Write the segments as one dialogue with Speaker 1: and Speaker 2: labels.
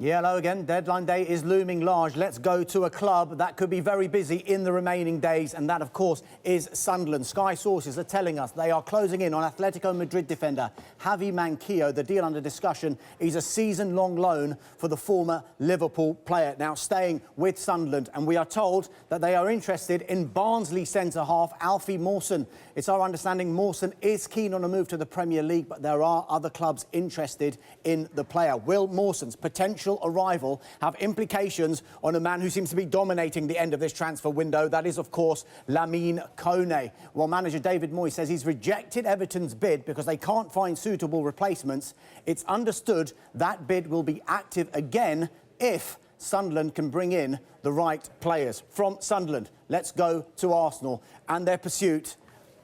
Speaker 1: Yeah, hello again. Deadline day is looming large. Let's go to a club that could be very busy in the remaining days, and that, of course, is Sunderland. Sky sources are telling us they are closing in on Atletico Madrid defender Javi Manquillo. The deal under discussion is a season-long loan for the former Liverpool player. Now staying with Sunderland, and we are told that they are interested in Barnsley centre-half Alfie Mawson. It's our understanding Mawson is keen on a move to the Premier League, but there are other clubs interested in the player. Will Mawson's potential arrival have implications on a man who seems to be dominating the end of this transfer window? That is, of course, Lamine Kone. While manager David Moyes says he's rejected Everton's bid because they can't find suitable replacements, it's understood that bid will be active again if Sunderland can bring in the right players. From Sunderland, let's go to Arsenal and their pursuit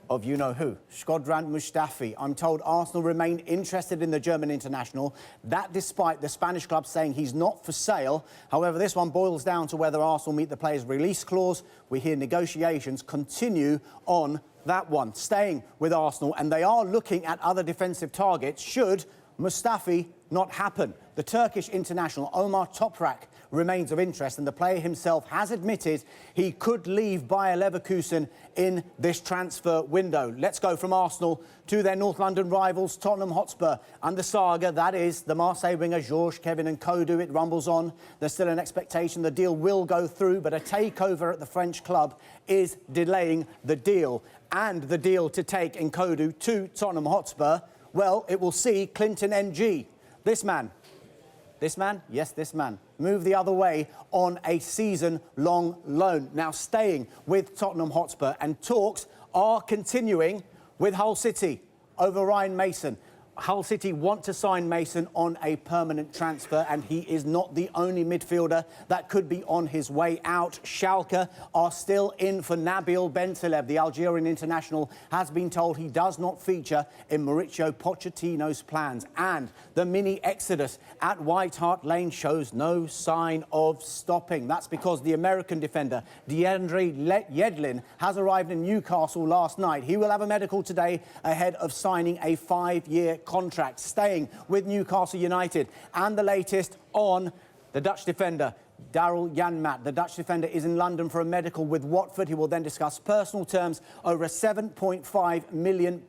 Speaker 1: of you-know-who, Shkodran Mustafi. I'm told Arsenal remain interested in the German international, that despite the Spanish club saying he's not for sale. However, this one boils down to whether Arsenal meet the player's release clause. We hear negotiations continue on that one. Staying with Arsenal, and they are looking at other defensive targets should Mustafi not happen. The Turkish international Omar Toprak remains of interest, and the player himself has admitted he could leave Bayer Leverkusen in this transfer window. Let's go from Arsenal to their North London rivals, Tottenham Hotspur, and the saga that is the Marseille winger Georges, Kevin and Kodu. It rumbles on. There's still an expectation the deal will go through, but a takeover at the French club is delaying the deal. And the deal to take Nkodu to Tottenham Hotspur, well, it will see Clinton NG. This man, yes, this man, move the other way on a season-long loan. Now staying with Tottenham Hotspur, and talks are continuing with Hull City over Ryan Mason. Hull City want to sign Mason on a permanent transfer, and he is not the only midfielder that could be on his way out. Schalke are still in for Nabil Bentaleb. The Algerian international has been told he does not feature in Mauricio Pochettino's plans. And the mini exodus at White Hart Lane shows no sign of stopping. That's because the American defender DeAndre Yedlin has arrived in Newcastle last night. He will have a medical today ahead of signing a 5-year contract. Staying with Newcastle United, and the latest on the Dutch defender Daryl Janmaat. The Dutch defender is in London for a medical with Watford. He will then discuss personal terms over a £7.5 million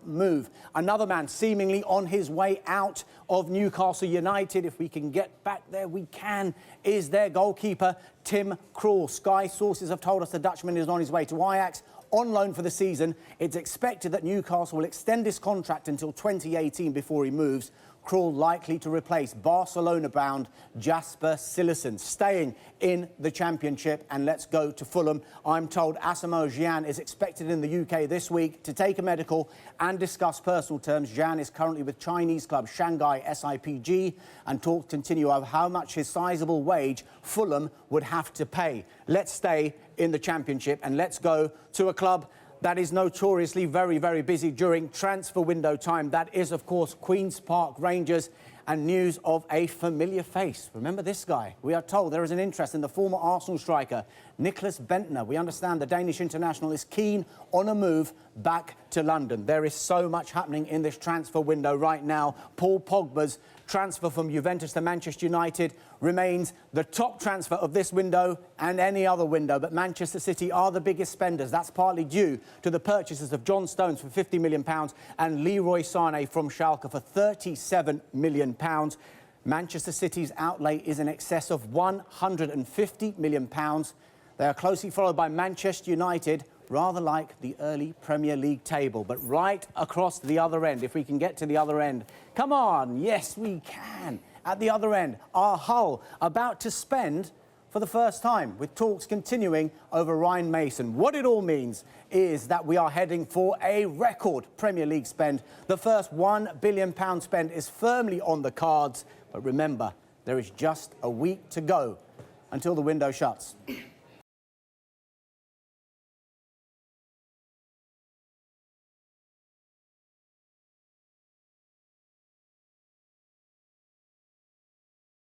Speaker 1: move. Another man seemingly on his way out of Newcastle United, if we can get back there we can, is their goalkeeper Tim Krul. Sky sources have told us the Dutchman is on his way to Ajax on loan for the season. It's expected that Newcastle will extend his contract until 2018 before he moves. Krul likely to replace Barcelona-bound Jasper Cillessen. Staying in the Championship, and let's go to Fulham. I'm told Asamoah Gyan is expected in the UK this week to take a medical and discuss personal terms. Gyan is currently with Chinese club Shanghai SIPG, and talks continue of how much his sizable wage Fulham would have to pay. Let's stay in the Championship, and let's go to a club that is notoriously very, very busy during transfer window time. That is, of course, Queen's Park Rangers, and news of a familiar face. Remember this guy? We are told there is an interest in the former Arsenal striker, Nicklas Bendtner. We understand the Danish international is keen on a move back to London. There is so much happening in this transfer window right now. Paul Pogba's transfer from Juventus to Manchester United remains the top transfer of this window and any other window, but Manchester City are the biggest spenders. That's partly due to the purchases of John Stones for £50 million and Leroy Sané from Schalke for £37 million. Manchester City's outlay is in excess of £150 million. They are closely followed by Manchester United, rather like the early Premier League table. But right across the other end, if we can get to the other end. Come on, yes, we can. At the other end, our Hull about to spend for the first time, with talks continuing over Ryan Mason. What it all means is that we are heading for a record Premier League spend. The first £1 billion spend is firmly on the cards. But remember, there is just a week to go until the window shuts.